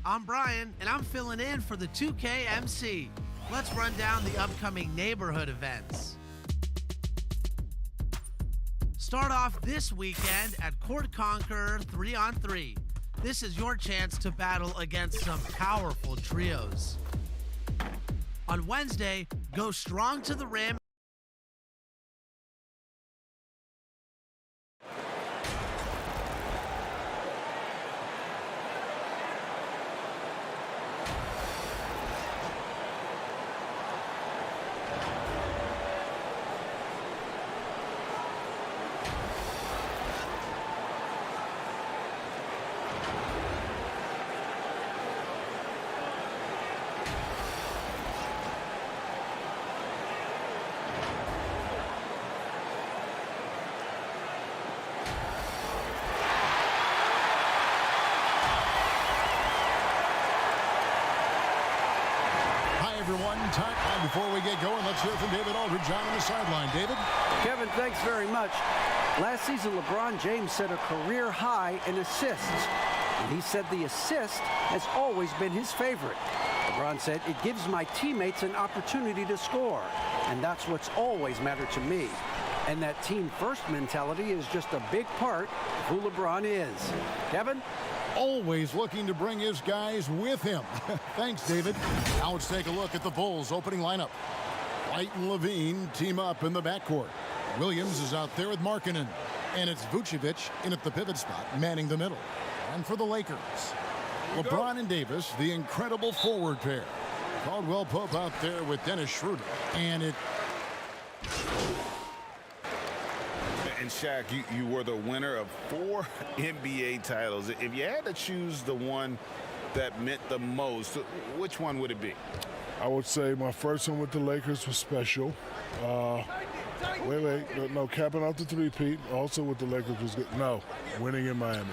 I'm Brian, and I'm filling in for the 2K MC. Let's run down the upcoming neighborhood events. Start off this weekend at Court Conqueror 3-on-3. This is your chance to battle against some powerful trios. On Wednesday, go strong to the rim. Everyone, time before we get going, let's hear from David Aldridge on the sideline. David? Kevin, thanks very much. Last season, LeBron James set a career high in assists. And he said the assist has always been his favorite. LeBron said, it gives my teammates an opportunity to score. And that's what's always mattered to me. And that team-first mentality is just a big part of who LeBron is. Kevin? Always looking to bring his guys with him. Thanks, David. Now let's take a look at the Bulls' opening lineup. White and Levine team up in the backcourt. Williams is out there with Markkanen. And it's Vucevic in at the pivot spot, manning the middle. And for the Lakers, LeBron and Davis, the incredible forward pair. Caldwell Pope out there with Dennis Schroeder. And it... And Shaq, you were the winner of 4 NBA titles. If you had to choose the one that meant the most, which one would it be? I would say my first one with the Lakers was special. No, capping out the three-peat. Also with the Lakers was good. No, winning in Miami.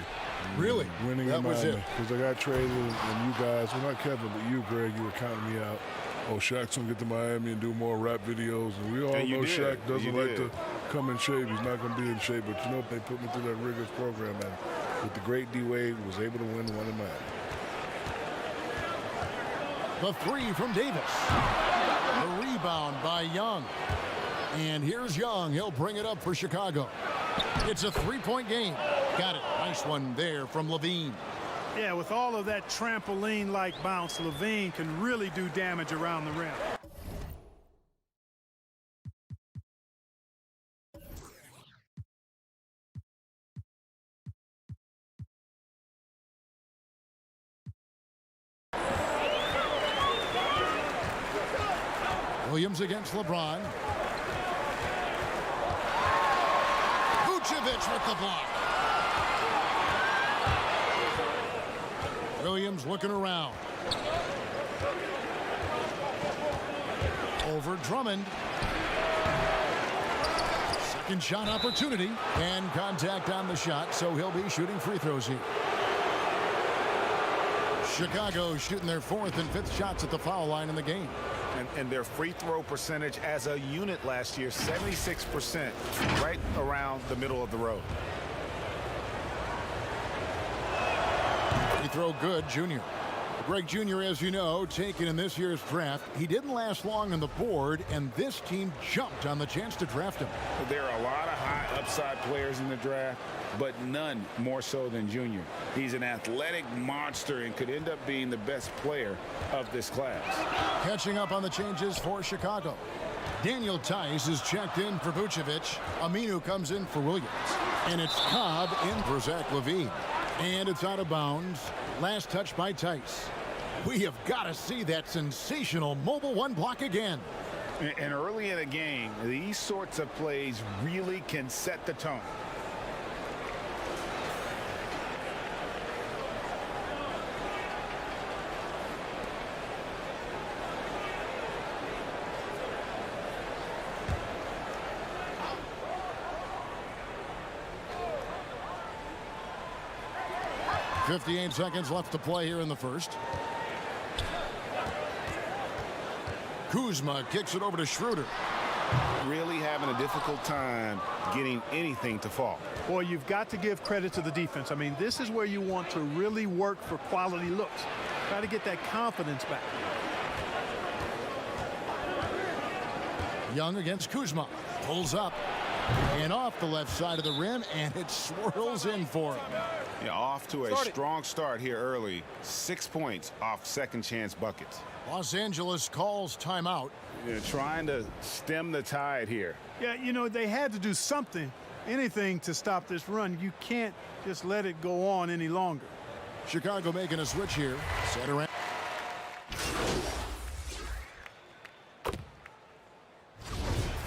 Really? Winning in Miami. Because I got traded, and you guys, well, not Kevin, but you, Greg, you were counting me out. Oh, Shaq's going to get to Miami and do more rap videos. And we all know Shaq doesn't like to come in shape. He's not going to be in shape. But, you know, they put me through that rigorous program. And with the great D-Wade, was able to win one in Miami. The three from Davis. The rebound by Young. And here's Young. He'll bring it up for Chicago. It's a three-point game. Got it. Nice one there from Levine. Yeah, with all of that trampoline-like bounce, Levine can really do damage around the rim. Williams against LeBron. Vucevic with the block. Williams looking around. Over Drummond. Second shot opportunity. And contact on the shot, so he'll be shooting free throws here. Chicago shooting their 4th and 5th shots at the foul line in the game. And their free throw percentage as a unit last year, 76%, right around the middle of the road. Free throw good, Junior. Greg Jr., as you know, taken in this year's draft. He didn't last long on the board, and this team jumped on the chance to draft him. There are a lot of high upside players in the draft, but none more so than Junior. He's an athletic monster and could end up being the best player of this class. Catching up on the changes for Chicago. Daniel Tice is checked in for Vucevic. Aminu comes in for Williams. And it's Cobb in for Zach LaVine. And it's out of bounds. Last touch by Tice. We have got to see that sensational mobile one block again. And early in a game, these sorts of plays really can set the tone. .58 seconds left to play here in the first. Kuzma kicks it over to Schroeder. Really having a difficult time getting anything to fall. Boy, you've got to give credit to the defense. I mean, this is where you want to really work for quality looks. Try to get that confidence back. Young against Kuzma. Pulls up and off the left side of the rim, and it swirls in for him. Yeah, off to a strong start here early. 6 points off second chance buckets. Los Angeles calls timeout. They're trying to stem the tide here. Yeah, you know, they had to do something, anything to stop this run. You can't just let it go on any longer. Chicago making a switch here. Set around.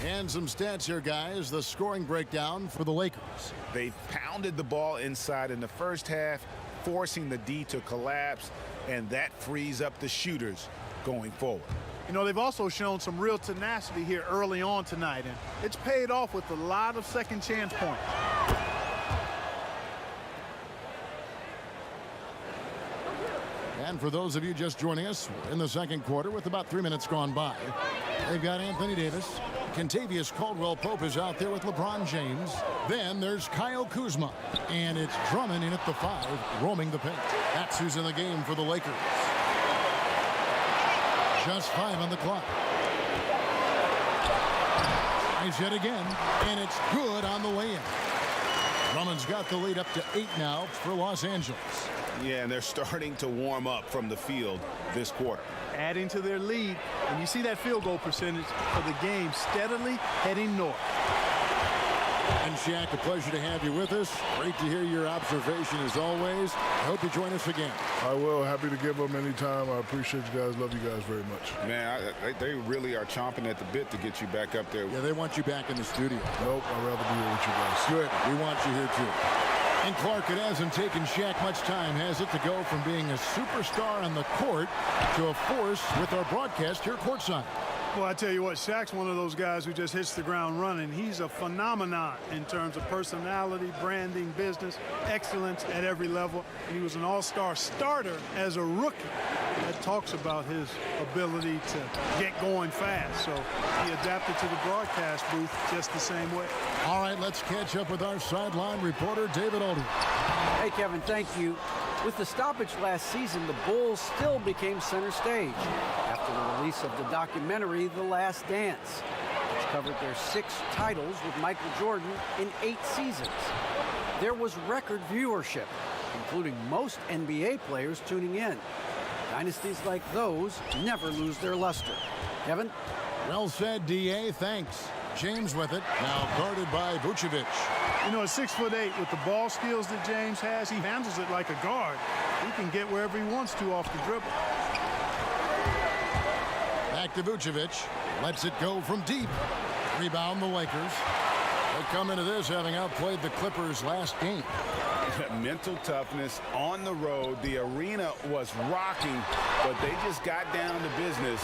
And some stats here, guys. The scoring breakdown for the Lakers. They pounded the ball inside in the first half, forcing the D to collapse, and that frees up the shooters going forward. You know, they've also shown some real tenacity here early on tonight, and it's paid off with a lot of second chance points. And for those of you just joining us, we're in the second quarter with about 3 minutes gone by. They've got Anthony Davis. Kentavious Caldwell-Pope is out there with LeBron James. Then there's Kyle Kuzma. And it's Drummond in at the 5, roaming the paint. That's who's in the game for the Lakers. Just 5 on the clock. Nice hit again, and it's good on the way in. Drummond's got the lead up to 8 now for Los Angeles. Yeah, and they're starting to warm up from the field this quarter. Adding to their lead, and you see that field goal percentage for the game steadily heading north. And Shaq, a pleasure to have you with us. Great to hear your observation as always. I hope you join us again. I will. Happy to give them any time. I appreciate you guys. Love you guys very much. Man, they really are chomping at the bit to get you back up there. Yeah, they want you back in the studio. Nope, I'd rather be here with you guys. Good. We want you here too. And Clark, it hasn't taken Shaq much time, has it, to go from being a superstar on the court to a force with our broadcast here courtside? Well, I tell you what, Shaq's one of those guys who just hits the ground running. He's a phenomenon in terms of personality, branding, business, excellence at every level. And he was an all-star starter as a rookie. That talks about his ability to get going fast. So he adapted to the broadcast booth just the same way. All right, let's catch up with our sideline reporter, David Aldridge. Hey, Kevin, thank you. With the stoppage last season, the Bulls still became center stage after the release of the documentary The Last Dance, which covered their 6 titles with Michael Jordan in 8 seasons. There was record viewership, including most NBA players tuning in. Dynasties like those never lose their luster. Kevin? Well said, D.A. Thanks. James with it, now guarded by Vucevic. You know, at 6'8", with the ball skills that James has, he handles it like a guard. He can get wherever he wants to off the dribble. Back to Vucevic. Lets it go from deep. Rebound the Lakers. They come into this having outplayed the Clippers last game. Mental toughness on the road. The arena was rocking, but they just got down to business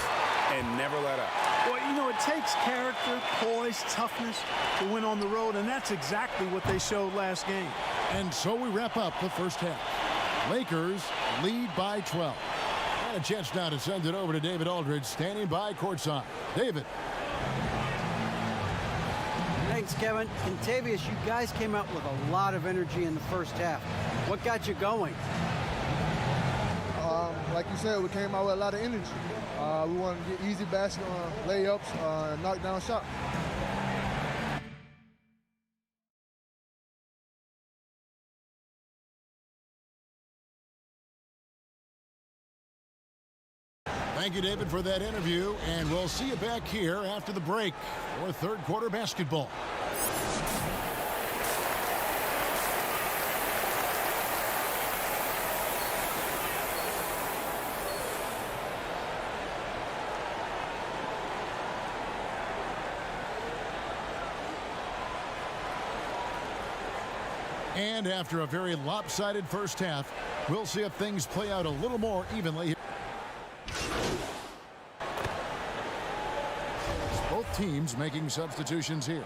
and never let up. Well, you know, it takes character, poise, toughness to win on the road, and that's exactly what they showed last game. And so we wrap up the first half. Lakers lead by 12. And a chance now to send it over to David Aldridge, standing by courtside. David. Thanks, Kevin. Kentavious, you guys came out with a lot of energy in the first half. What got you going? Like you said, we came out with a lot of energy. We wanted to get easy basket layups and knock down shots. Thank you, David, for that interview, and we'll see you back here after the break for third quarter basketball. And after a very lopsided first half, we'll see if things play out a little more evenly. Both teams making substitutions here.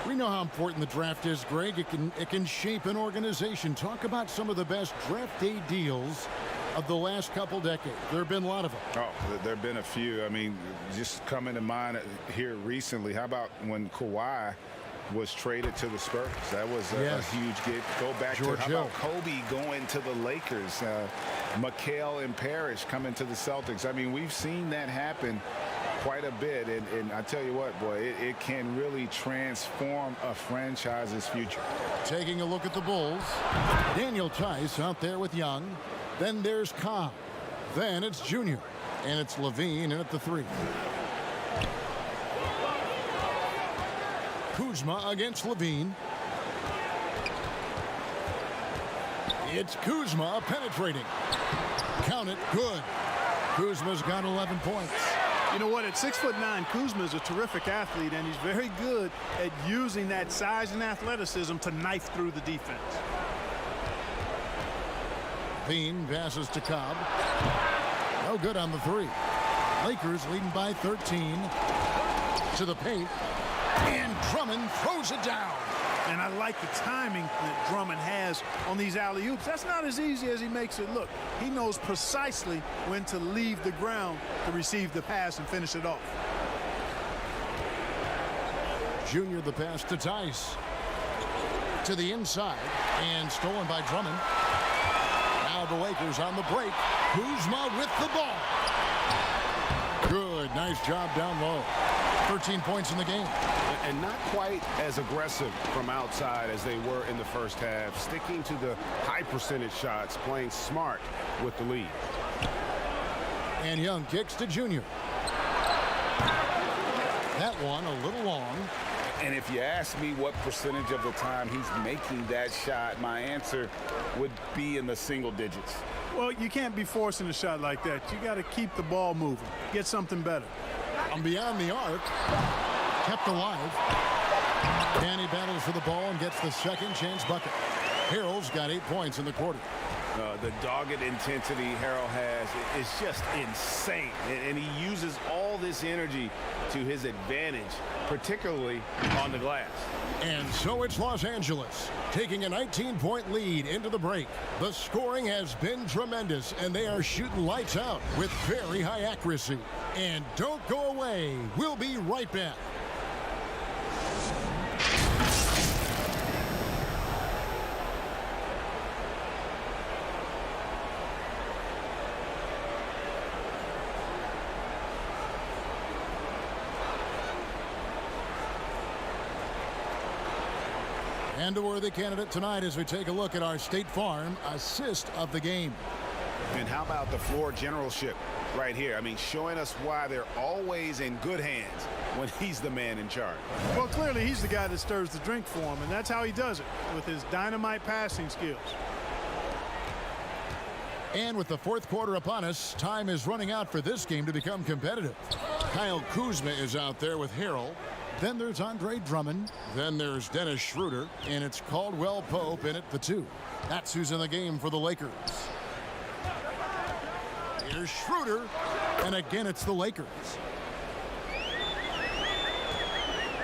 We know how important the draft is, Greg. It can shape an organization. Talk about some of the best draft day deals of the last couple decades. There have been a lot of them. Oh, there have been a few. I mean, just coming to mind here recently. How about when Kawhi was traded to the Spurs. That was a huge get. Go back George to how Hill. about Kobe going to the Lakers, McHale and Parrish coming to the Celtics. I mean, we've seen that happen quite a bit, and I tell you what, boy, it can really transform a franchise's future. Taking a look at the Bulls, Daniel Tice out there with Young. Then there's Cobb. Then it's Junior, and it's Levine in at the 3. Kuzma against Levine. It's Kuzma penetrating. Count it, good. Kuzma's got 11 points. You know what? At 6'9", Kuzma is a terrific athlete, and he's very good at using that size and athleticism to knife through the defense. Levine passes to Cobb. No good on the 3. Lakers leading by 13. To the paint. And Drummond throws it down. And I like the timing that Drummond has on these alley-oops. That's not as easy as he makes it look. He knows precisely when to leave the ground to receive the pass and finish it off. Junior the pass to Tice. To the inside. And stolen by Drummond. Now the Lakers on the break. Kuzma with the ball. Good. Nice job down low. 13 points in the game. And not quite as aggressive from outside as they were in the first half. Sticking to the high percentage shots, playing smart with the lead. And Young kicks to Junior. That one a little long. And if you ask me what percentage of the time he's making that shot, my answer would be in the single digits. Well, you can't be forcing a shot like that. You got to keep the ball moving. Get something better. From beyond the arc. Kept alive. Danny battles for the ball and gets the second chance bucket. Harrell's got 8 points in the quarter. The dogged intensity Harrell has is just insane. And he uses all this energy to his advantage, particularly on the glass. And so it's Los Angeles taking a 19-point lead into the break. The scoring has been tremendous, and they are shooting lights out with very high accuracy. And don't go away. We'll be right back. And a worthy candidate tonight as we take a look at our State Farm assist of the game. And how about the floor generalship right here? I mean, showing us why they're always in good hands when he's the man in charge. Well, clearly he's the guy that stirs the drink for him, and that's how he does it, with his dynamite passing skills. And with the fourth quarter upon us, time is running out for this game to become competitive. Kyle Kuzma is out there with Harrell. Then there's Andre Drummond. Then there's Dennis Schroeder. And it's Caldwell Pope in at the 2. That's who's in the game for the Lakers. Here's Schroeder. And again, it's the Lakers.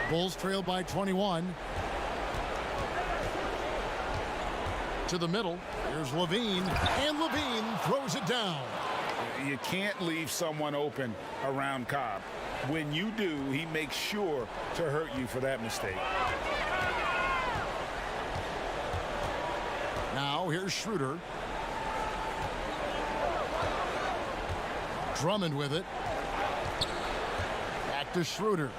Bulls trail by 21. To the middle. Here's Levine. And Levine throws it down. You can't leave someone open around Cobb. When you do, he makes sure to hurt you for that mistake. Now here's Schroeder. Drummond with it. Back to Schroeder.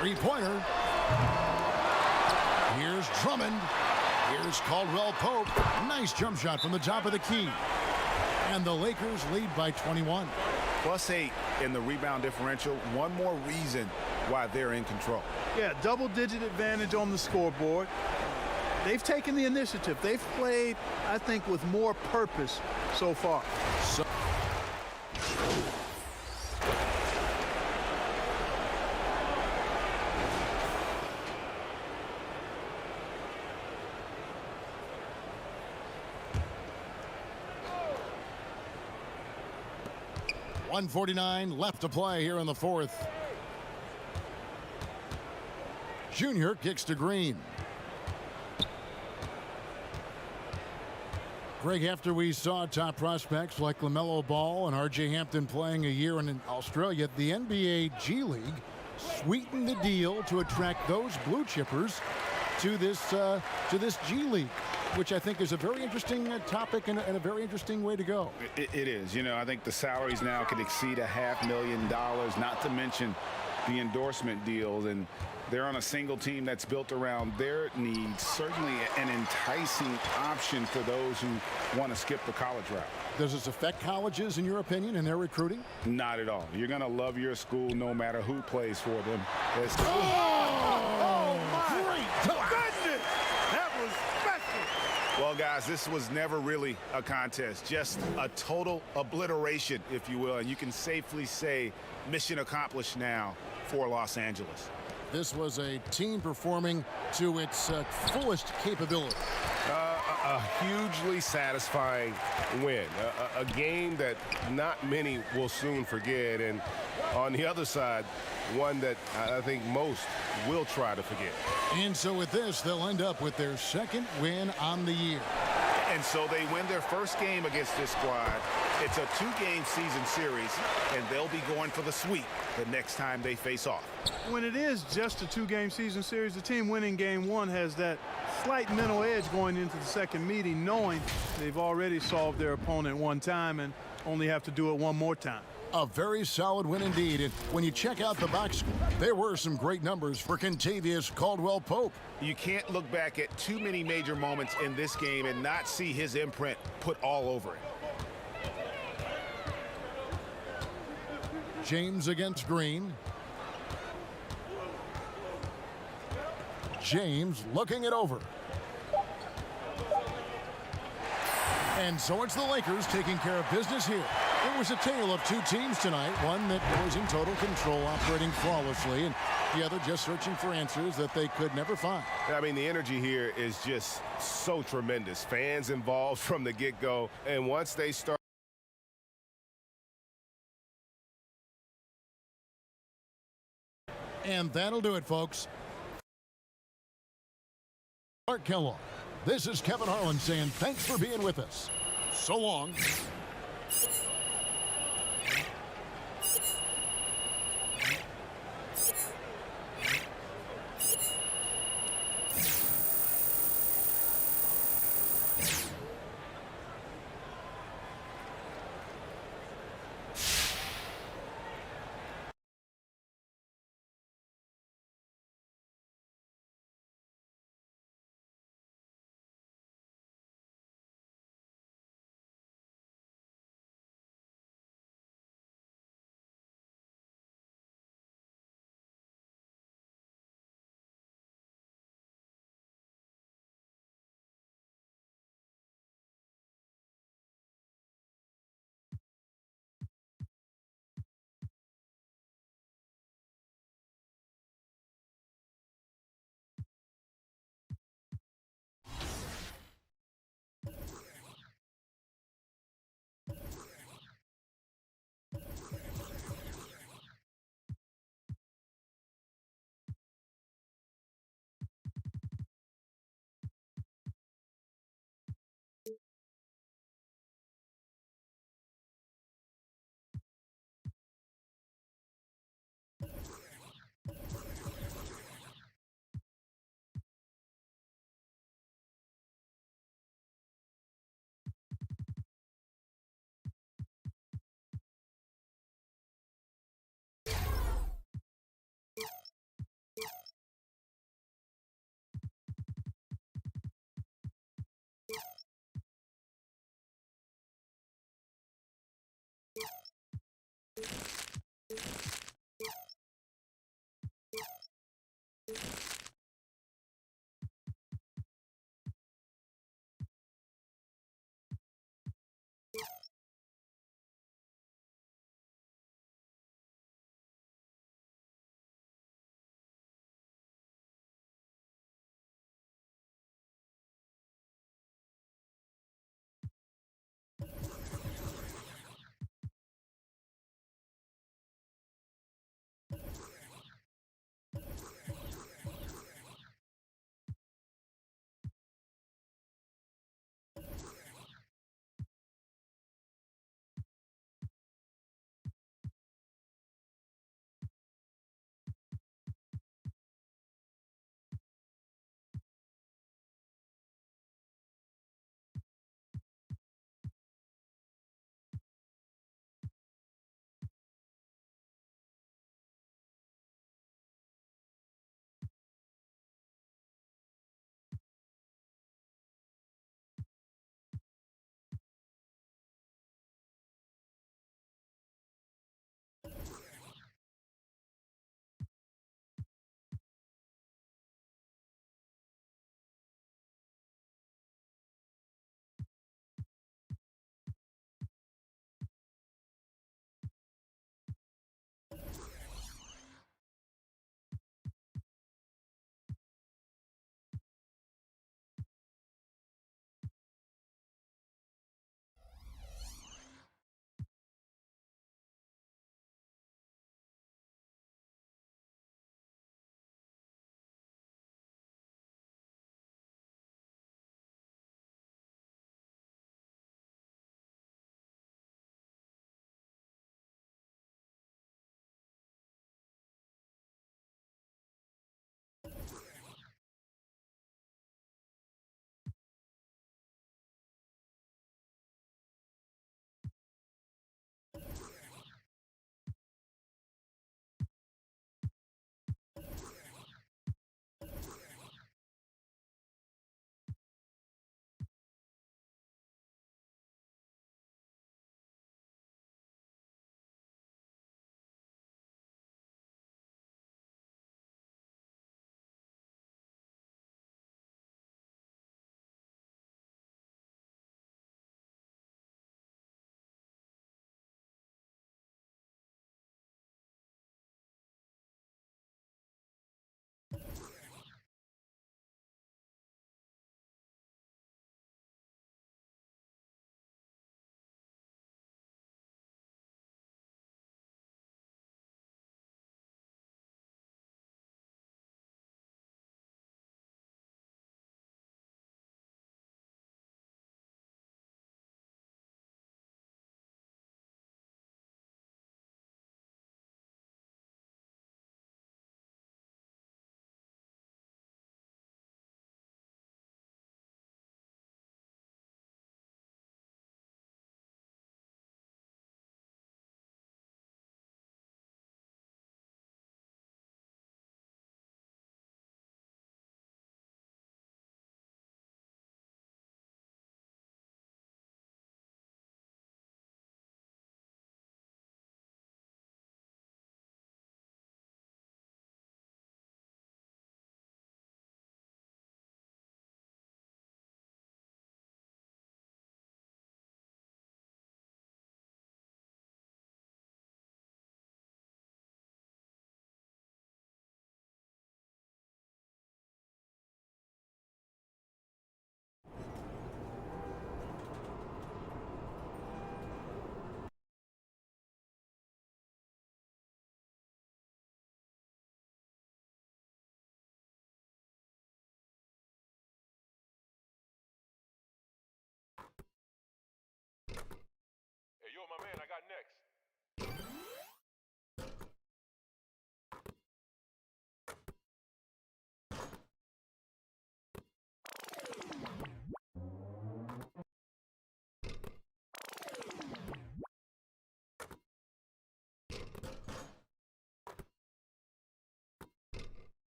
Three-pointer. Here's Drummond. Here's Caldwell Pope. Nice jump shot from the top of the key. And the Lakers lead by 21. +8 in the rebound differential. One more reason why they're in control. Yeah, double-digit advantage on the scoreboard. They've taken the initiative. They've played, I think, with more purpose so far. .149 left to play here in the fourth. Junior kicks to Green. Greg, after we saw top prospects like LaMelo Ball and R.J. Hampton playing a year in Australia, the NBA G League sweetened the deal to attract those blue chippers to this G League, which I think is a very interesting topic and a very interesting way to go. It is. You know, I think the salaries now can exceed $500,000, not to mention the endorsement deals, and they're on a single team that's built around their needs. Certainly an enticing option for those who want to skip the college route. Does this affect colleges, in your opinion, in their recruiting? Not at all. You're going to love your school no matter who plays for them. Oh my goodness! That was special. Well, guys, this was never really a contest, just a total obliteration, if you will. And you can safely say mission accomplished now for Los Angeles. This was a team performing to its fullest capability. A hugely satisfying win, a game that not many will soon forget, and on the other side, one that I think most will try to forget. And so with this, they'll end up with their second win on the year. And so they win their first game against this squad. It's a two-game season series, and they'll be going for the sweep the next time they face off. When it is just a two-game season series, the team winning game one has that slight mental edge going into the second meeting, knowing they've already solved their opponent one time and only have to do it one more time. A very solid win indeed. And when you check out the box score, there were some great numbers for Kentavious Caldwell-Pope. You can't look back at too many major moments in this game and not see his imprint put all over it. James against Green. James looking it over. And so it's the Lakers taking care of business here. It was a tale of two teams tonight, one that was in total control, operating flawlessly, and the other just searching for answers that they could never find. I mean, the energy here is just so tremendous. Fans involved from the get-go, and once they start. And that'll do it, folks. Clark Kellogg, this is Kevin Harlan saying thanks for being with us. So long.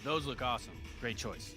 Those look awesome. Great choice.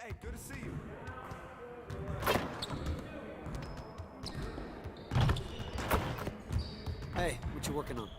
Hey, good to see you. Hey, what you working on?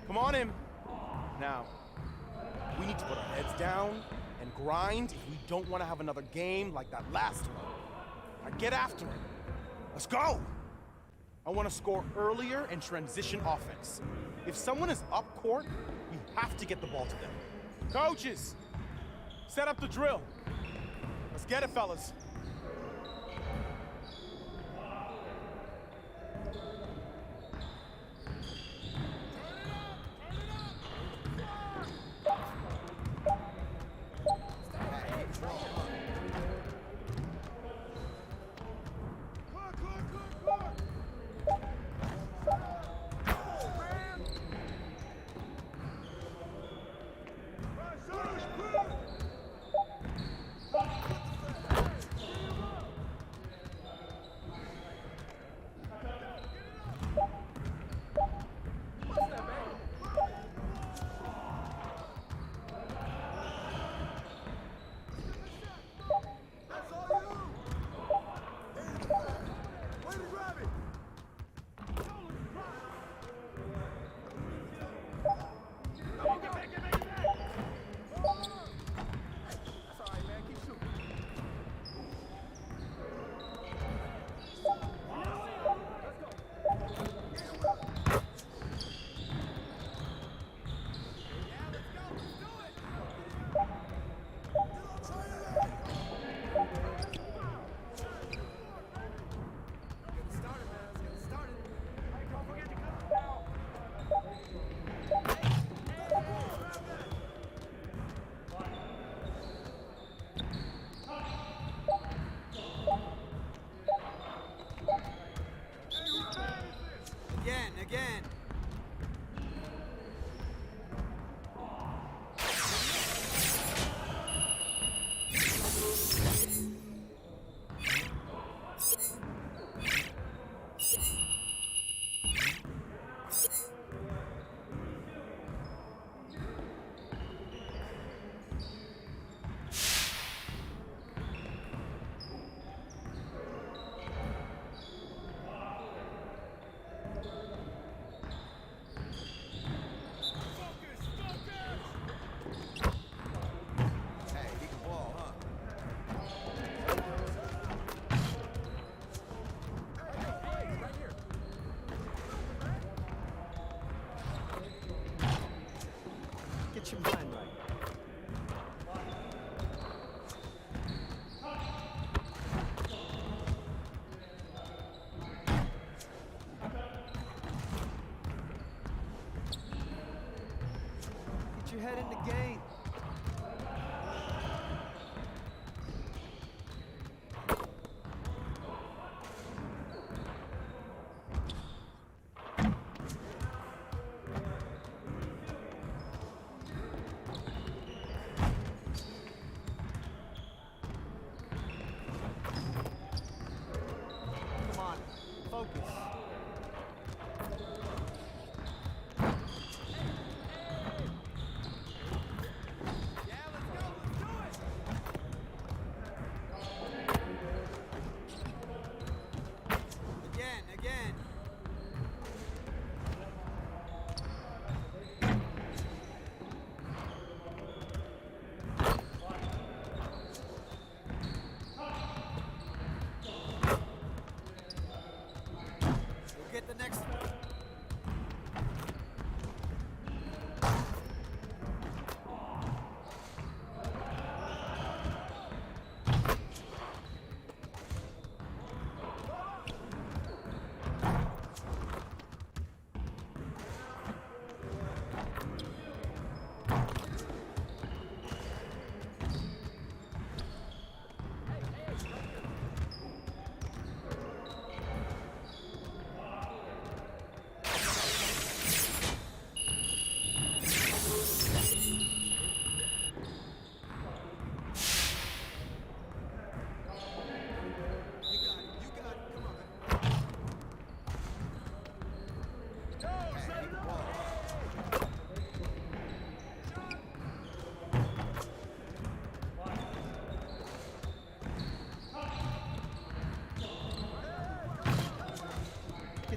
Come on in. Now, we need to put our heads down and grind if we don't want to have another game like that last one. Now get after it. Let's go! I want to score earlier and transition offense. If someone is up court, we have to get the ball to them. Coaches, set up the drill. Let's get it, fellas.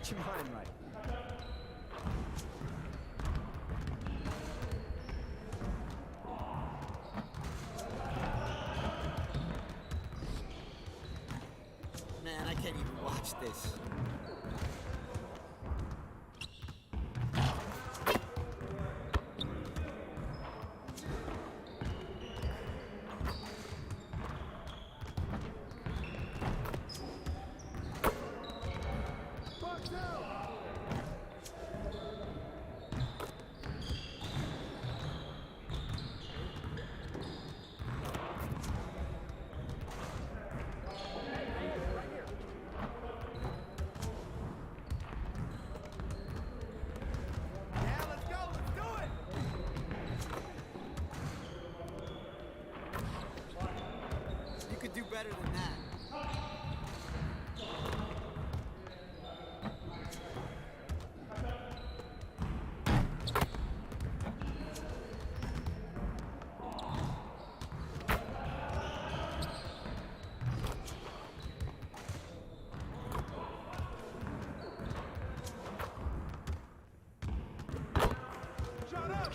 Get your mind right. Man, I can't even watch this. Do better than that.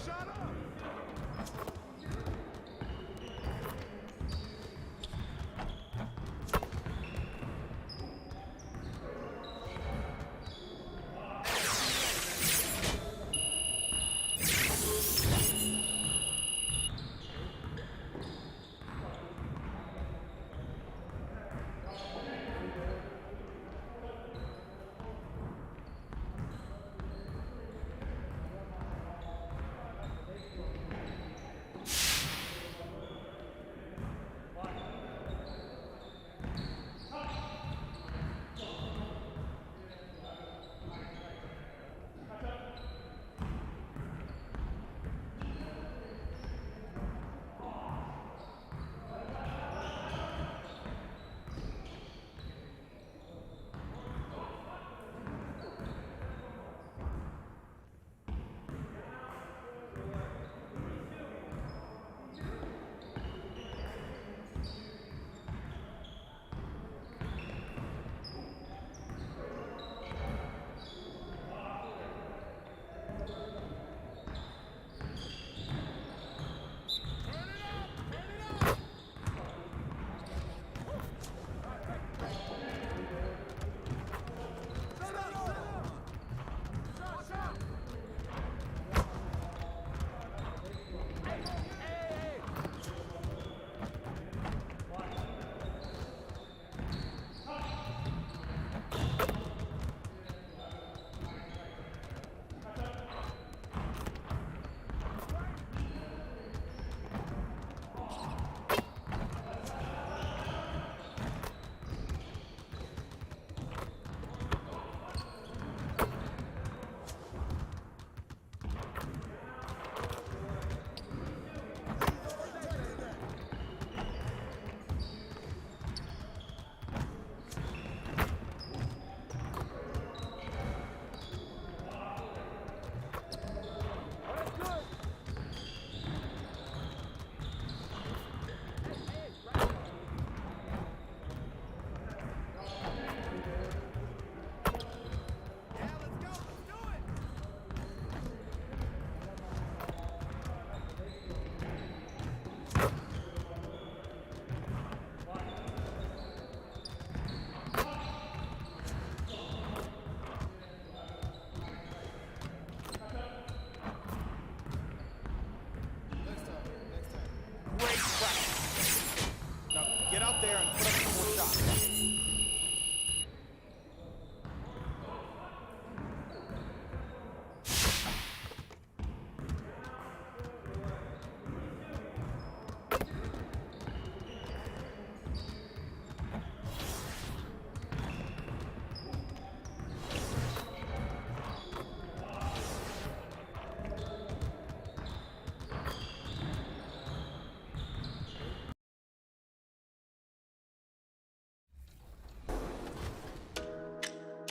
Shut up!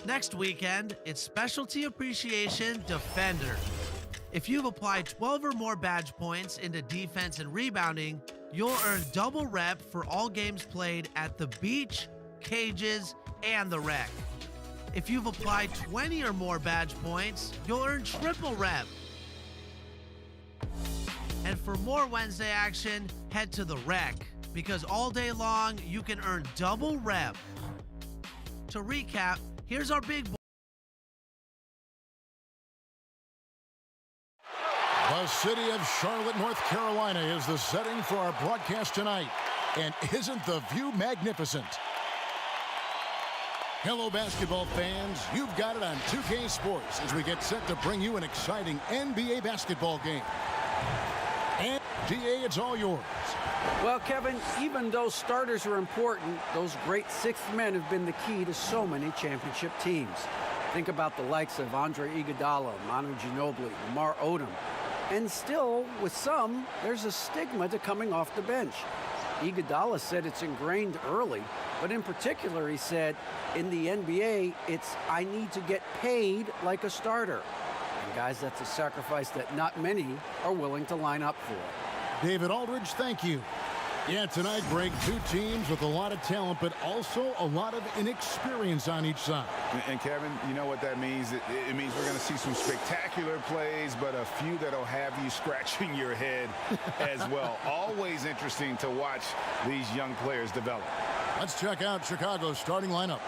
Next weekend, it's Specialty Appreciation Defender. If you've applied 12 or more badge points into defense and rebounding, you'll earn double rep for all games played at the beach, cages, and the rec. If you've applied 20 or more badge points, you'll earn triple rep. And for more Wednesday action, head to the Rec, because all day long, you can earn double rep. To recap, here's our big boy. The city of Charlotte, North Carolina is the setting for our broadcast tonight. And isn't the view magnificent? Hello, basketball fans. You've got it on 2K Sports as we get set to bring you an exciting NBA basketball game. And DA, it's all yours. Well, Kevin, even though starters are important, those great sixth men have been the key to so many championship teams. Think about the likes of Andre Iguodala, Manu Ginobili, Lamar Odom. And still, with some, there's a stigma to coming off the bench. Iguodala said it's ingrained early, but in particular, he said, in the NBA, it's I need to get paid like a starter. And guys, that's a sacrifice that not many are willing to line up for. David Aldridge, thank you. Yeah, tonight, Greg, two teams with a lot of talent, but also a lot of inexperience on each side. And Kevin, you know what that means? It means we're going to see some spectacular plays, but a few that'll have you scratching your head as well. Always interesting to watch these young players develop. Let's check out Chicago's starting lineup.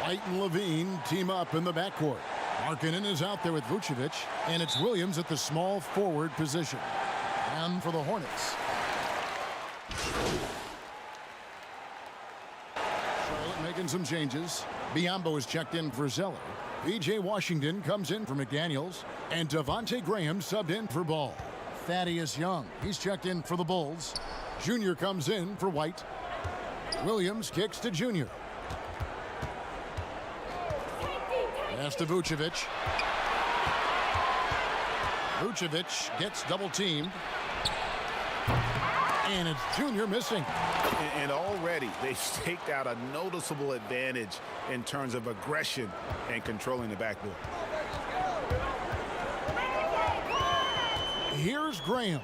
White and Levine team up in the backcourt. Markkanen is out there with Vucevic, and it's Williams at the small forward position. And for the Hornets, Charlotte making some changes. Biyombo is checked in for Zeller. P.J. Washington comes in for McDaniels. And Devontae Graham subbed in for Ball. Thaddeus Young, he's checked in for the Bulls. Junior comes in for White. Williams kicks to Junior. Pass to Vucevic. Vucevic gets double teamed. And it's Junior missing. And already they've staked out a noticeable advantage in terms of aggression and controlling the backboard. Here's Graham.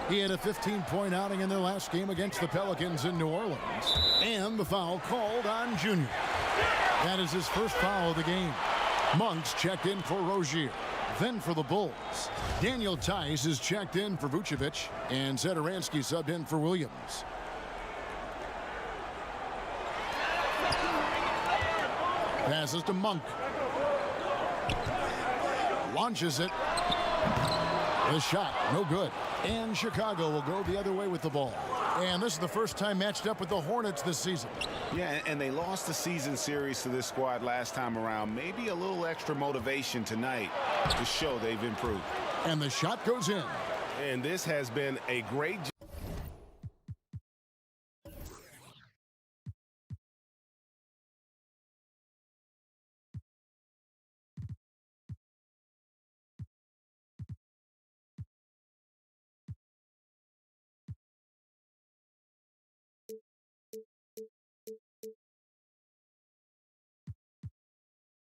He had a 15-point outing in their last game against the Pelicans in New Orleans. And the foul called on Junior. That is his first foul of the game. Monk's checked in for Rozier. Then for the Bulls, Daniel Tice is checked in for Vucevic, and Zedaransky subbed in for Williams. Passes to Monk. Launches it. The shot, no good. And Chicago will go the other way with the ball. And this is the first time matched up with the Hornets this season. Yeah, and they lost the season series to this squad last time around. Maybe a little extra motivation tonight to show they've improved. And the shot goes in. And this has been a great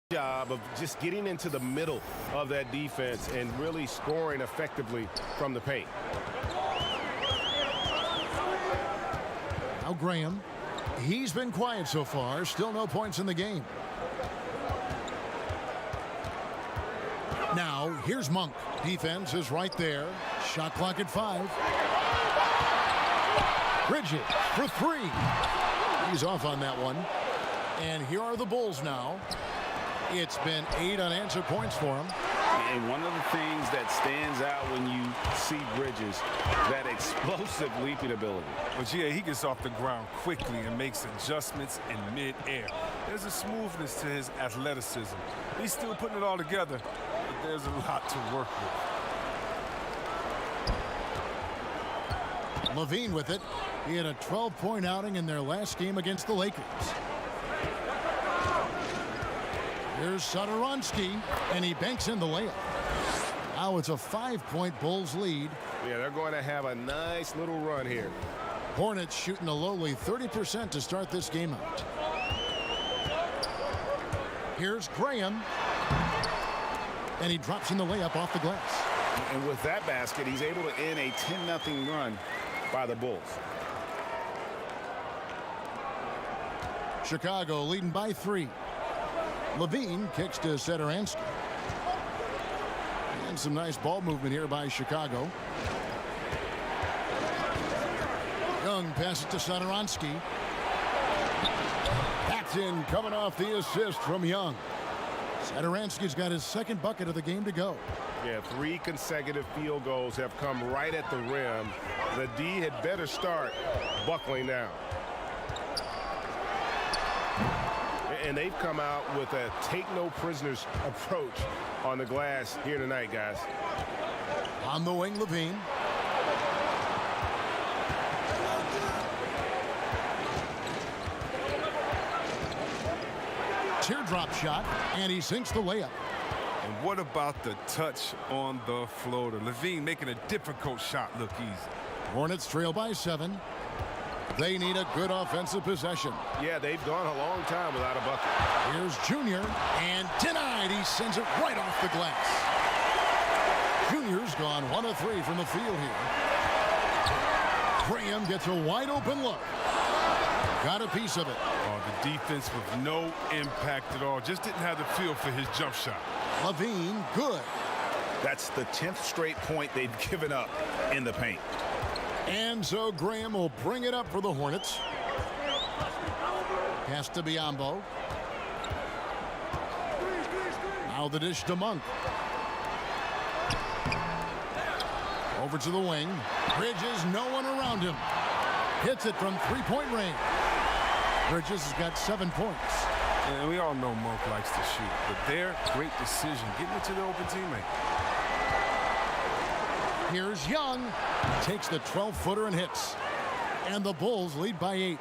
job of just getting into the middle of that defense and really scoring effectively from the paint. Now Graham, he's been quiet so far, still no points in the game. Now here's Monk. Defense is right there. Shot clock at 5. Bridges for 3. He's off on that one. And here are the Bulls now. It's been 8 unanswered points for him. And one of the things that stands out when you see Bridges, that explosive leaping ability. But yeah, he gets off the ground quickly and makes adjustments in mid-air. There's a smoothness to his athleticism. He's still putting it all together, but there's a lot to work with. Levine with it. He had a 12-point outing in their last game against the Lakers. Here's Zedaransky, and he banks in the layup. Now it's a 5-point Bulls lead. Yeah, they're going to have a nice little run here. Hornets shooting a lowly 30% to start this game out. Here's Graham, and he drops in the layup off the glass. And with that basket, he's able to end a 10-0 run by the Bulls. Chicago leading by 3. Levine kicks to Sederansky. And some nice ball movement here by Chicago. Young passes to Sederansky. That's in, coming off the assist from Young. Sederansky's got his second bucket of the game to go. Yeah, 3 consecutive field goals have come right at the rim. The D had better start buckling down. And they've come out with a take-no-prisoners approach on the glass here tonight, guys. On the wing, Levine. Teardrop shot, and he sinks the layup. And what about the touch on the floater? Levine making a difficult shot look easy. Hornets trail by 7. They need a good offensive possession. Yeah, they've gone a long time without a bucket. Here's Junior, and denied. He sends it right off the glass. Junior's gone 1 of 3 from the field here. Graham gets a wide open look. Got a piece of it. Oh, the defense with no impact at all. Just didn't have the feel for his jump shot. Levine, good. That's the 10th straight point they've given up in the paint. And so Graham will bring it up for the Hornets. Pass to Biyombo. Now the dish to Monk. Over to the wing. Bridges, no one around him. Hits it from three-point range. Bridges has got 7 points. And we all know Monk likes to shoot, but their great decision getting it to the open teammate. Here's Young. Takes the 12-footer and hits. And the Bulls lead by 8.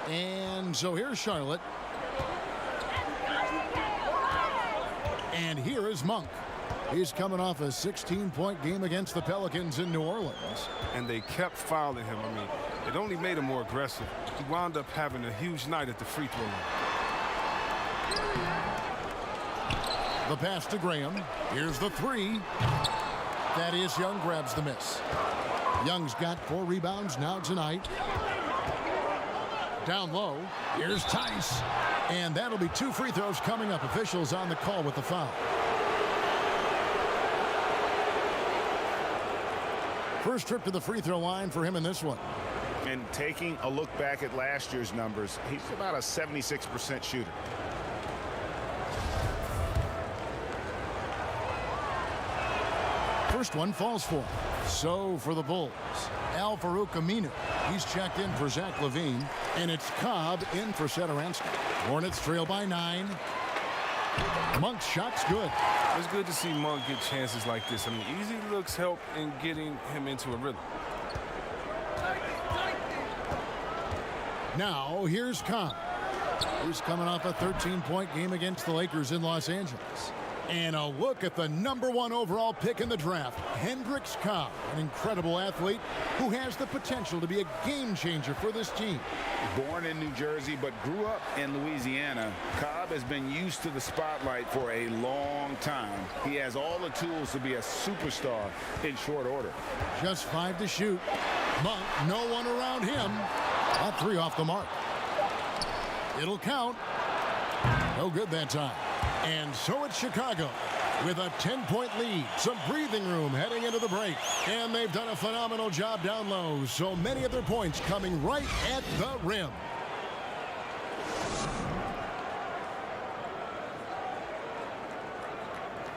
And so here's Charlotte. And here is Monk. He's coming off a 16-point game against the Pelicans in New Orleans. And they kept fouling him. I mean, it only made him more aggressive. He wound up having a huge night at the free throw line. The pass to Graham. Here's the 3. Thaddeus Young grabs the miss. Young's got 4 rebounds now tonight. Down low. Here's Tice. And that'll be 2 free throws coming up. Officials on the call with the foul. First trip to the free throw line for him in this one. And taking a look back at last year's numbers, he's about a 76% shooter. First one falls for him. So for the Bulls, Al Farouk Aminu. He's checked in for Zach LaVine, and it's Cobb in for Sederansky. Hornets trail by 9. Monk's shot's good. It's good to see Monk get chances like this. I mean, easy looks help in getting him into a rhythm. Now here's Cobb. He's coming off a 13-point game against the Lakers in Los Angeles. And a look at the #1 overall pick in the draft, Hendricks Cobb, an incredible athlete who has the potential to be a game changer for this team. Born in New Jersey but grew up in Louisiana, Cobb has been used to the spotlight for a long time. He has all the tools to be a superstar in short order. Just 5 to shoot. Monk, no one around him. A 3 off the mark. It'll count. No good that time. And so it's Chicago with a 10-point lead. Some breathing room heading into the break. And they've done a phenomenal job down low. So many of their points coming right at the rim.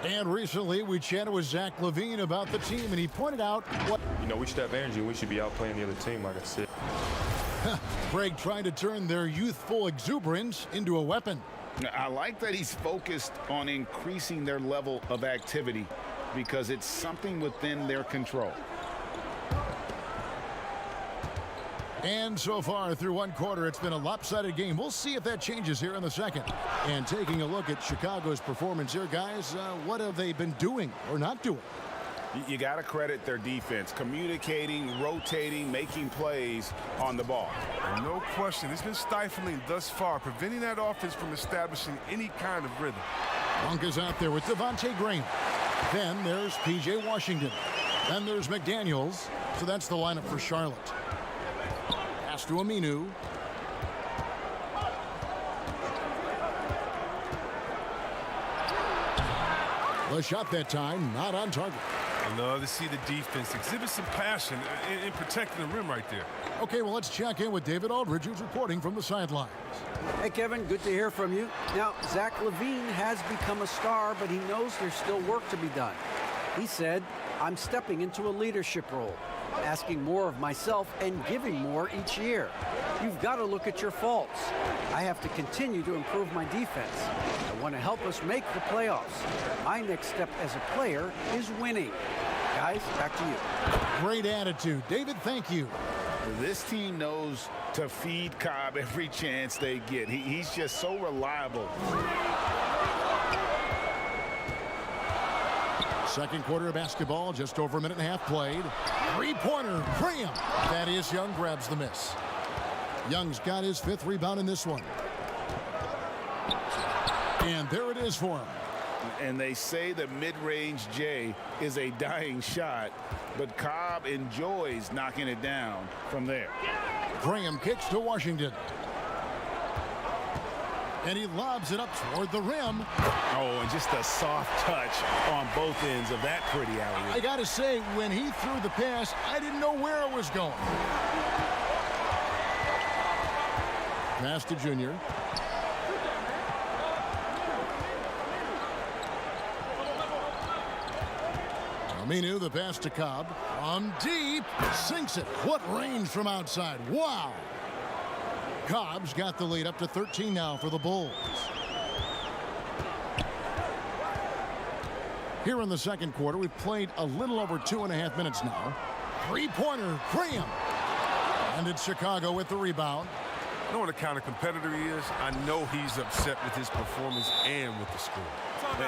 And recently we chatted with Zach LaVine about the team, and he pointed out what... You know, we should have energy. We should be out playing the other team, like I said. Craig trying to turn their youthful exuberance into a weapon. I like that he's focused on increasing their level of activity because it's something within their control. And so far through one quarter, it's been a lopsided game. We'll see if that changes here in the second. And taking a look at Chicago's performance here, guys, what have they been doing or not doing? You got to credit their defense, communicating, rotating, making plays on the ball. No question. It's been stifling thus far, preventing that offense from establishing any kind of rhythm. Monk is out there with Devontae Graham. Then there's P.J. Washington. Then there's McDaniels. So that's the lineup for Charlotte. Pass to Aminu. The shot that time, not on target. I love to see the defense exhibit some passion in protecting the rim right there. Okay, well, let's check in with David Aldridge, who's reporting from the sidelines. Hey, Kevin, good to hear from you. Now, Zach LaVine has become a star, but he knows there's still work to be done. He said, I'm stepping into a leadership role, asking more of myself and giving more each year. You've got to look at your faults. I have to continue to improve my defense. I want to help us make the playoffs. My next step as a player is winning. Guys, back to you. Great attitude. David, thank you. This team knows to feed Cobb every chance they get. He's just so reliable. Second quarter of basketball, just over a minute and a half played. Three-pointer, Graham. Thaddeus Young grabs the miss. Young's got his 5th rebound in this one. And there it is for him. And they say the mid-range J is a dying shot, but Cobb enjoys knocking it down from there. Graham kicks to Washington. And he lobs it up toward the rim. Oh, and just a soft touch on both ends of that pretty alley-oop. I got to say, when he threw the pass, I didn't know where it was going. Pass to Junior. Aminu, the pass to Cobb. From deep, sinks it. What range from outside. Wow. Cobb's got the lead up to 13 now for the Bulls. Here in the second quarter, we've played a little over 2.5 minutes now. Three-pointer, Graham. And it's Chicago with the rebound. You know what a kind of competitor he is? I know he's upset with his performance and with the score.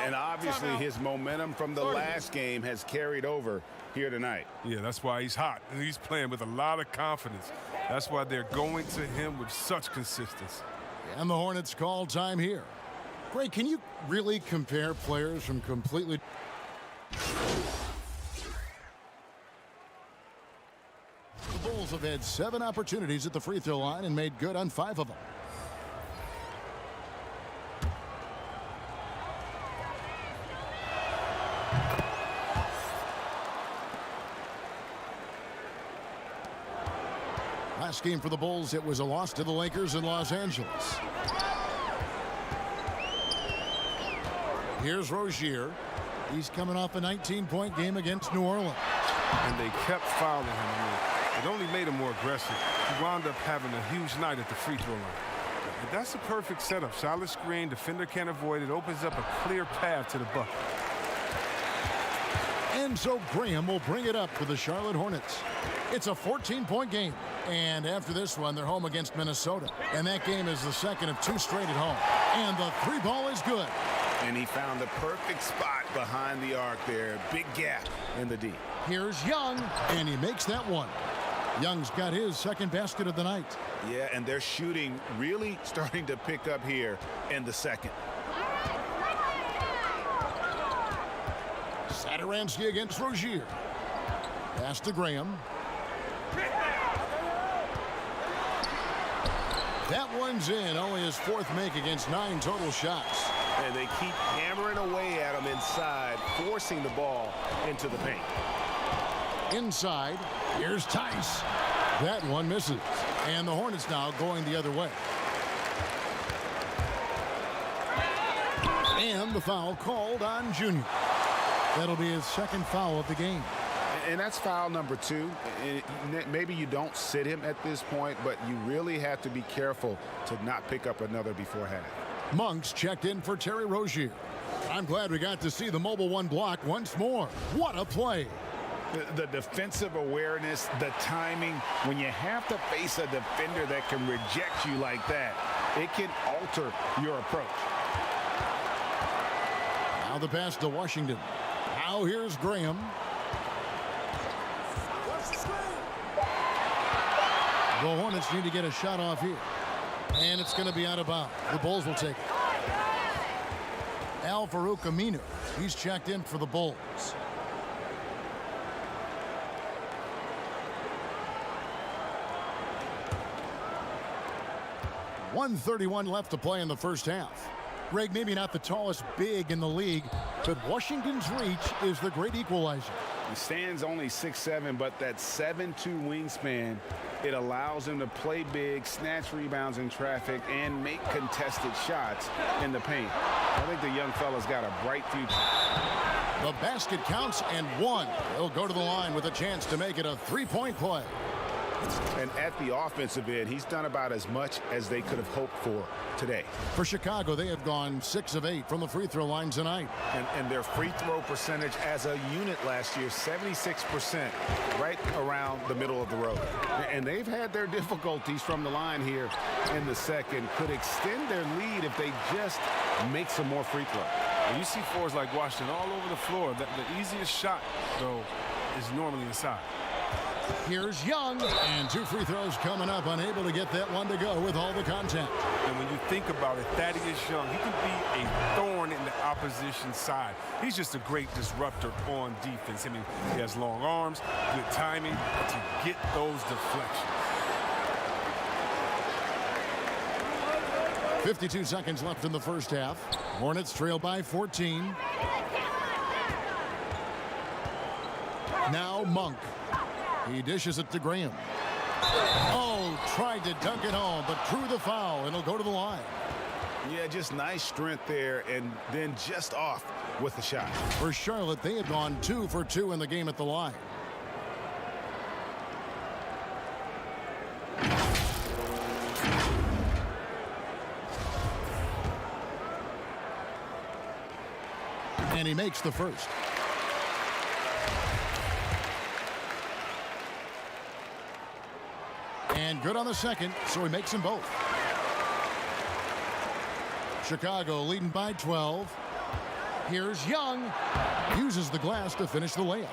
And obviously his momentum from the last game has carried over here tonight. Yeah, that's why he's hot. And he's playing with a lot of confidence. That's why they're going to him with such consistency. And the Hornets call time here. Greg, can you really compare players from completely... The Bulls have had 7 opportunities at the free throw line and made good on 5 of them. Last game for the Bulls, it was a loss to the Lakers in Los Angeles. Here's Rozier. He's coming off a 19-point game against New Orleans. And they kept fouling him. It only made him more aggressive. He wound up having a huge night at the free throw line. And that's a perfect setup. Solid screen, defender can't avoid it. Opens up a clear path to the bucket. And so Graham will bring it up for the Charlotte Hornets. It's a 14-point game. And after this one, they're home against Minnesota. And that game is the second of 2 straight at home. And the 3 ball is good. And he found the perfect spot behind the arc there. Big gap in the D. Here's Young, and he makes that one. Young's got his 2nd basket of the night. Yeah, and they're shooting really starting to pick up here in the second. Satoransky against Rozier. Pass to Graham. That one's in. Only his 4th make against 9 total shots. And they keep hammering away at him inside, forcing the ball into the paint. Inside, here's Tice. That one misses. And the Hornets now going the other way. And the foul called on Junior. That'll be his 2nd foul of the game. And that's foul number 2. Maybe you don't sit him at this point, but you really have to be careful to not pick up another before half. Monks checked in for Terry Rozier. I'm glad we got to see the mobile 1 block once more. What a play. The defensive awareness, the timing, when you have to face a defender that can reject you like that, it can alter your approach. Now the pass to Washington. Now here's Graham. The Hornets need to get a shot off here. And it's going to be out of bounds. The Bulls will take it. Al-Farouq Aminu. He's checked in for the Bulls. .131 left to play in the first half. Greg, maybe not the tallest big in the league, but Washington's reach is the great equalizer. He stands only 6'7", but that 7'2" wingspan, it allows him to play big, snatch rebounds in traffic, and make contested shots in the paint. I think the young fella's got a bright future. The basket counts and one. He'll go to the line with a chance to make it a three-point play. And at the offensive end, he's done about as much as they could have hoped for today. For Chicago, they have gone 6 of 8 from the free throw line tonight. And their free throw percentage as a unit last year, 76%, right around the middle of the road. And they've had their difficulties from the line here in the second. Could extend their lead if they just make some more free throws. And you see forwards like Washington all over the floor. The easiest shot, though, is normally inside. Here's Young, and 2 free throws coming up, unable to get that one to go with all the contact. And when you think about it, Thaddeus Young, he can be a thorn in the opposition side. He's just a great disruptor on defense. I mean, he has long arms, good timing to get those deflections. 52 seconds left in the first half. Hornets trail by 14. Now Monk. He dishes it to Graham. Oh, tried to dunk it home, but drew the foul, and he'll go to the line. Yeah, just nice strength there, and then just off with the shot. For Charlotte, they have gone 2 for 2 in the game at the line. And he makes the first. And good on the second, so he makes them both. Chicago leading by 12. Here's Young. Uses the glass to finish the layup.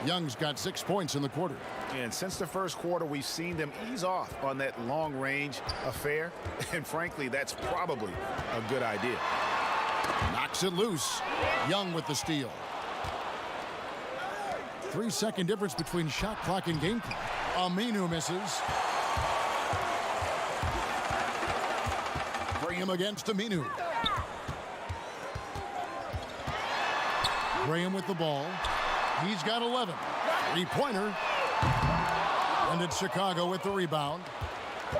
Young's got 6 points in the quarter. And since the first quarter, we've seen them ease off on that long-range affair. And frankly, that's probably a good idea. Knocks it loose. Young with the steal. 3-second difference between shot clock and game clock. Aminu misses. Graham against Aminu. Graham with the ball. He's got 11. 3-pointer. And it's Chicago with the rebound.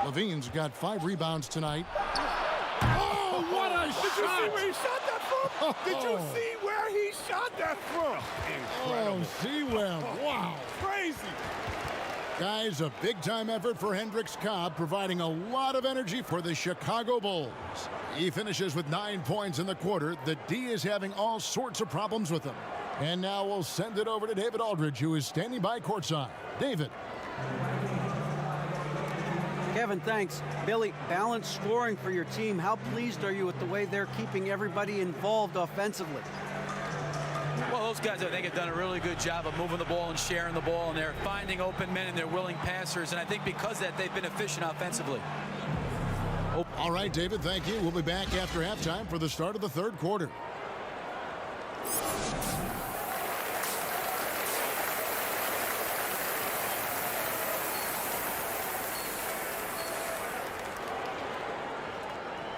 Levine's got 5 rebounds tonight. Oh, what a shot! Did you see where he shot that from? Did you see where he shot that from? Incredible. Oh, see where? Wow. Crazy. Guys, a big-time effort for Hendricks Cobb, providing a lot of energy for the Chicago Bulls. He finishes with 9 points in the quarter. The D is having all sorts of problems with him. And now we'll send it over to David Aldridge, who is standing by courtside. David. Kevin, thanks. Billy, balanced scoring for your team. How pleased are you with the way they're keeping everybody involved offensively? Well, those guys, I think, have done a really good job of moving the ball and sharing the ball, and they're finding open men, and they're willing passers, and I think because of that, they've been efficient offensively. All right, David, thank you. We'll be back after halftime for the start of the third quarter.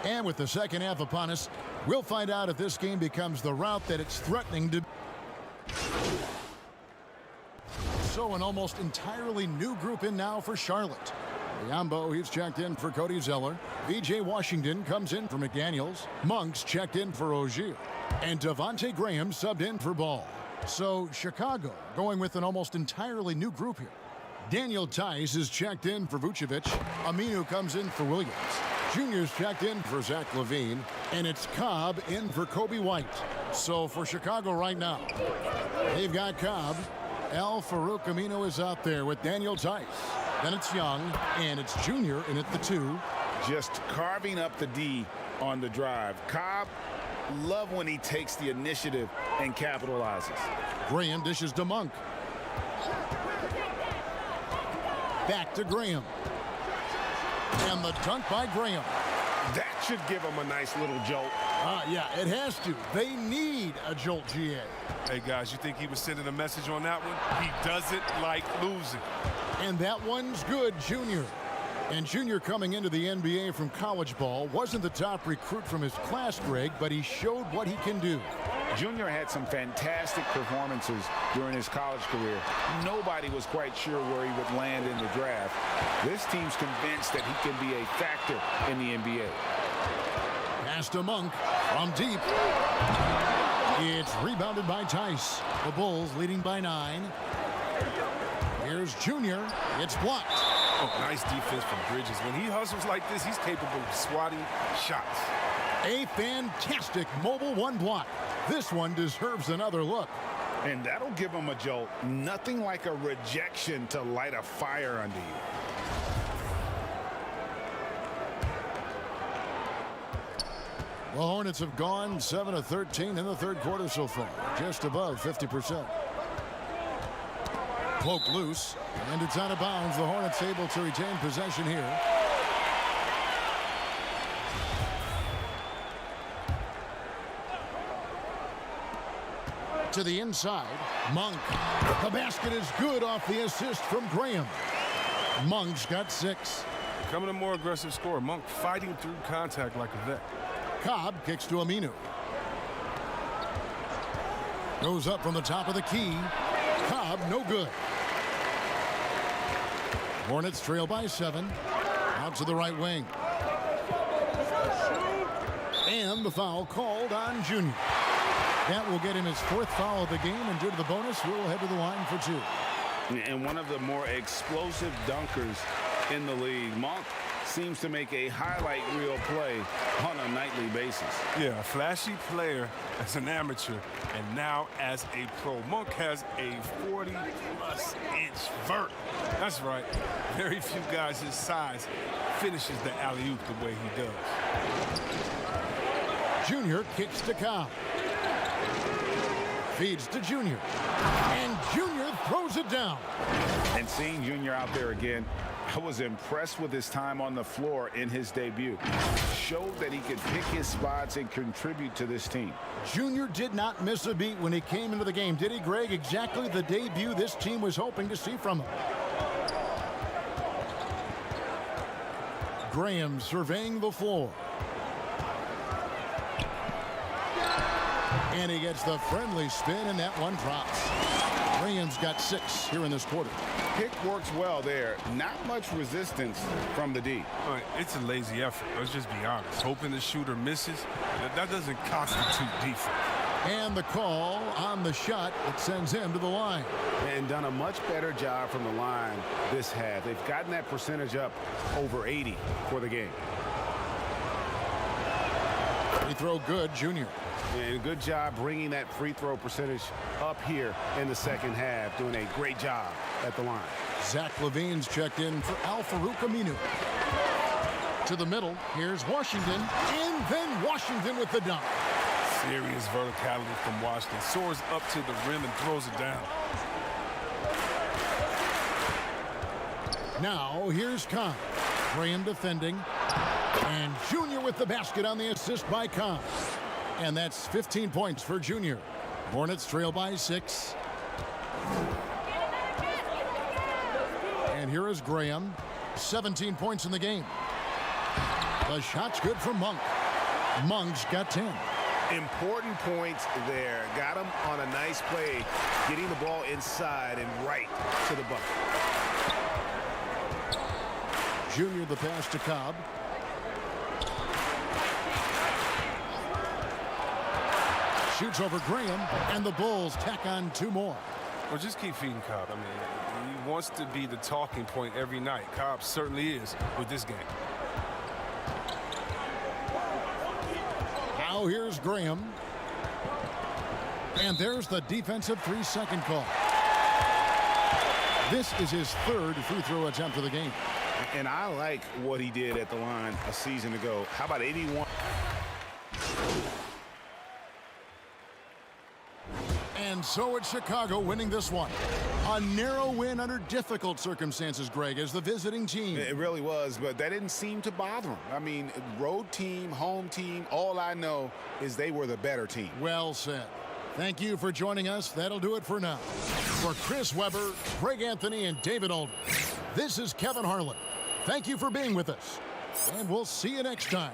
And with the second half upon us, we'll find out if this game becomes the route that it's threatening to. So an almost entirely new group in now for Charlotte. Yambo, he's checked in for Cody Zeller. V.J. Washington comes in for McDaniels. Monk's checked in for Ogier. And Devontae Graham subbed in for Ball. So Chicago going with an almost entirely new group here. Daniel Tice is checked in for Vucevic. Aminu comes in for Williams. Junior's checked in for Zach LaVine. And it's Cobb in for Kobe White. So for Chicago right now, they've got Cobb. Al Farouk Aminu is out there with Daniel Tice. Then it's Young, and it's Junior in at the 2. Just carving up the D on the drive. Cobb, love when he takes the initiative and capitalizes. Graham dishes to Monk. Back to Graham. And the dunk by Graham. That should give him a nice little jolt. Yeah, it has to. They need a jolt, GA. Hey, guys, you think he was sending a message on that one? He doesn't like losing. And that one's good, Junior. And Junior, coming into the NBA from college ball, wasn't the top recruit from his class, Greg, but he showed what he can do. Junior had some fantastic performances during his college career. Nobody was quite sure where he would land in the draft. This team's convinced that he can be a factor in the NBA. Pass to Monk from deep. It's rebounded by Tice. The Bulls leading by 9. Here's Junior. It's blocked. Oh, nice defense from Bridges. When he hustles like this, he's capable of swatting shots. A fantastic mobile one block. This one deserves another look. And that'll give him a jolt. Nothing like a rejection to light a fire under you. The Hornets have gone 7 of 13 in the third quarter so far, just above 50%. Cloak loose, and it's out of bounds. The Hornets able to retain possession here. To the inside, Monk. The basket is good off the assist from Graham. Monk's got 6. Becoming a more aggressive scorer. Monk fighting through contact like a vet. Cobb kicks to Aminu. Goes up from the top of the key. Cobb, no good. Hornets trail by 7. Out to the right wing. And the foul called on Junior. That will get him his 4th foul of the game, and due to the bonus, we'll head to the line for 2. And one of the more explosive dunkers in the league. Monk seems to make a highlight reel play on a nightly basis. Yeah, a flashy player as an amateur, and now as a pro. Monk has a 40-plus inch vert. That's right. Very few guys his size finishes the alley-oop the way he does. Junior kicks to Cobb. Feeds to Junior. And Junior throws it down. And seeing Junior out there again, I was impressed with his time on the floor in his debut. Showed that he could pick his spots and contribute to this team. Junior did not miss a beat when he came into the game, did he, Greg? Exactly the debut this team was hoping to see from him. Graham surveying the floor. And he gets the friendly spin, and that one drops. Graham's got 6 here in this quarter. Pick works well there. Not much resistance from the D. It's a lazy effort. Let's just be honest. Hoping the shooter misses, that doesn't constitute defense. And the call on the shot that sends him to the line. And done a much better job from the line this half. They've gotten that percentage up over 80 for the game. Free throw good, Junior. And good job bringing that free throw percentage up here in the second half. Doing a great job at the line. Zach LaVine's checked in for Al-Farouq Aminu. To the middle, here's Washington. And then Washington with the dunk. Serious verticality from Washington. Soars up to the rim and throws it down. Now, here's Cobb. Graham defending. And Junior with the basket on the assist by Cobb. And that's 15 points for Junior. Hornets trail by 6. And here is Graham. 17 points in the game. The shot's good from Monk. Monk's got 10. Important points there. Got him on a nice play, getting the ball inside and right to the bucket. Junior the pass to Cobb. Shoots over Graham, and the Bulls tack on 2 more. Well, just keep feeding Cobb. I mean, he wants to be the talking point every night. Cobb certainly is with this game. Now here's Graham. And there's the defensive 3-second call. This is his 3rd free throw attempt of the game. And I like what he did at the line a season ago. How about 81? And so it's Chicago winning this one. A narrow win under difficult circumstances, Greg, as the visiting team. It really was, but that didn't seem to bother him. I mean, road team, home team, all I know is they were the better team. Well said. Thank you for joining us. That'll do it for now. For Chris Webber, Greg Anthony, and David Aldridge, this is Kevin Harlan. Thank you for being with us, and we'll see you next time.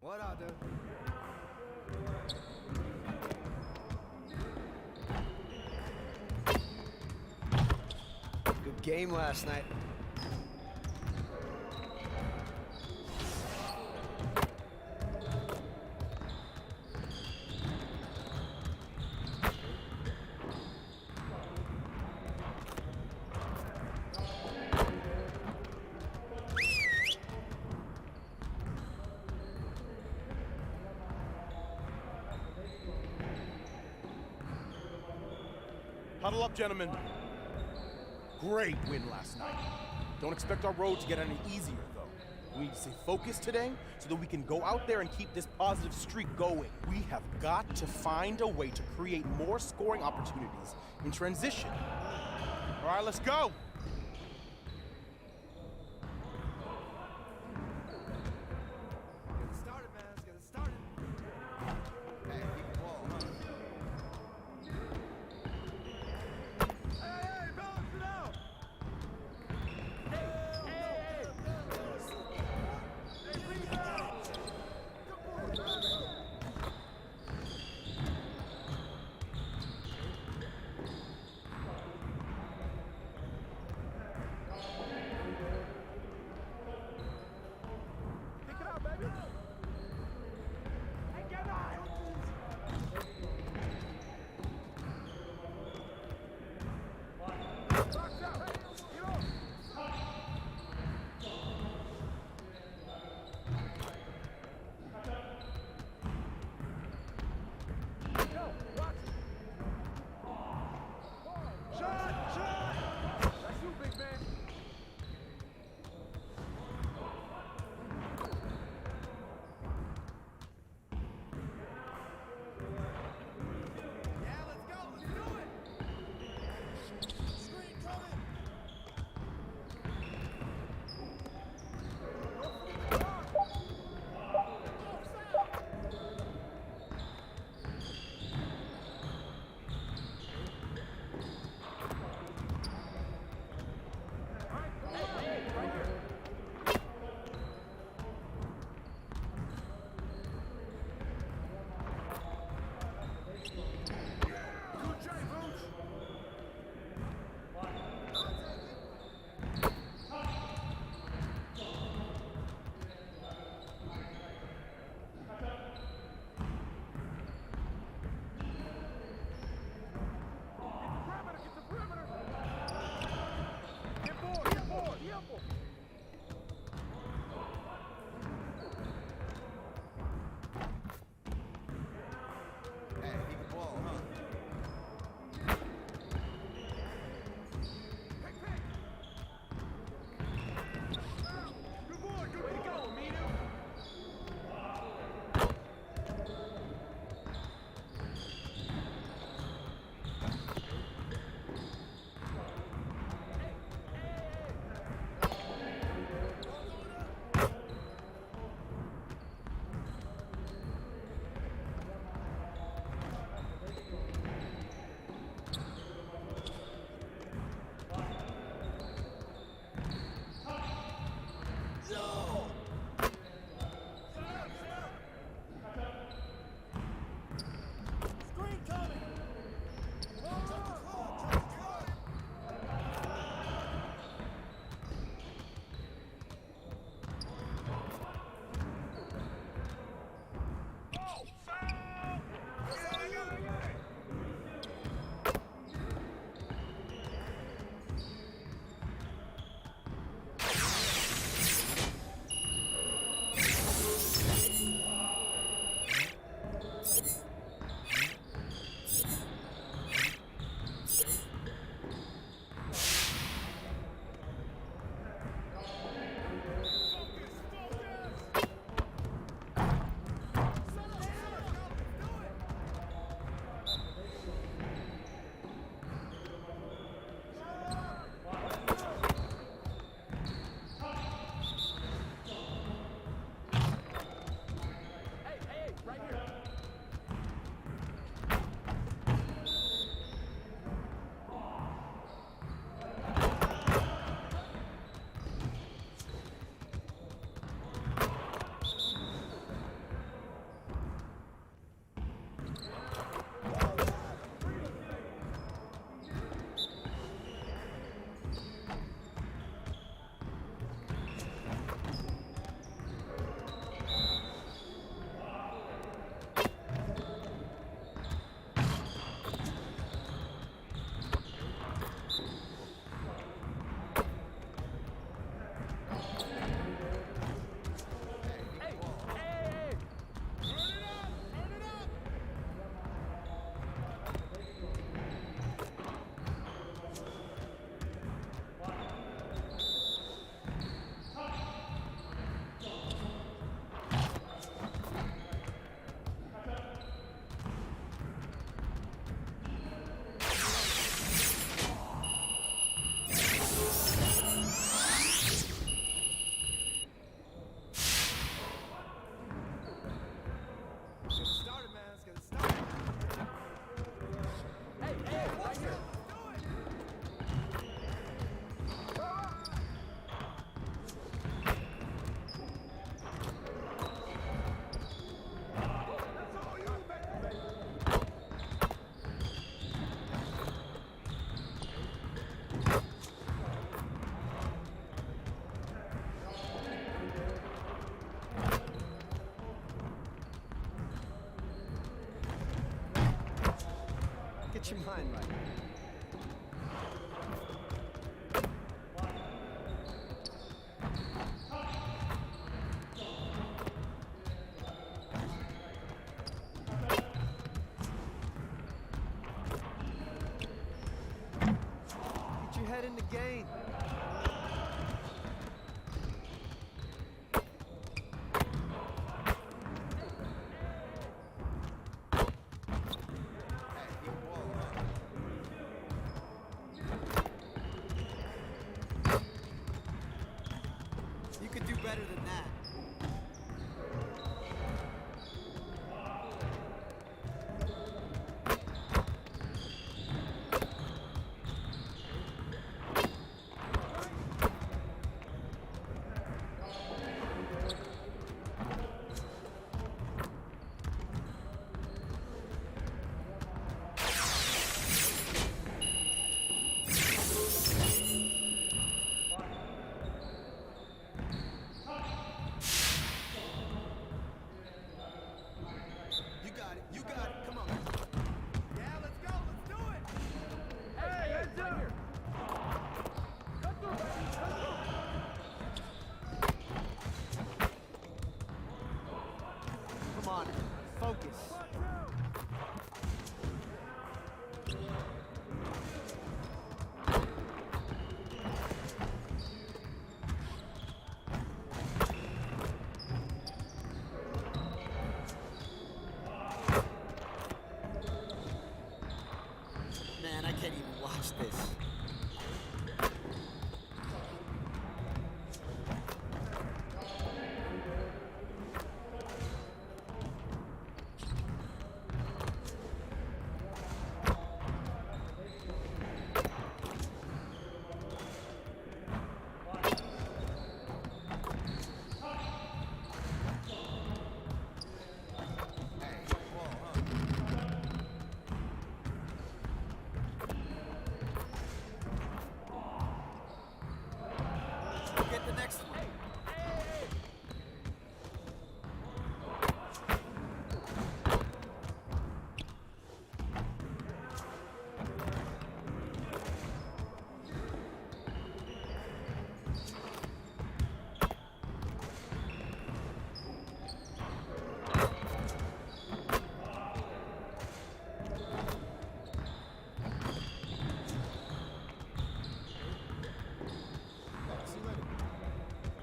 What I do? Good game last night. Huddle up, gentlemen. Great win last night. Don't expect our road to get any easier, though. We need to stay focused today so that we can go out there and keep this positive streak going. We have got to find a way to create more scoring opportunities in transition. All right, let's go. Get your mind right. Get your head in the game. You could do better than that. You got it. Come on. Yeah, let's go. Let's do it. Hey, heads up. Come on. Focus. Man, I can't even watch this. Get the next one.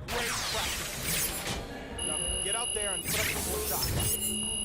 Great practice. Now get out there and put up some more shots.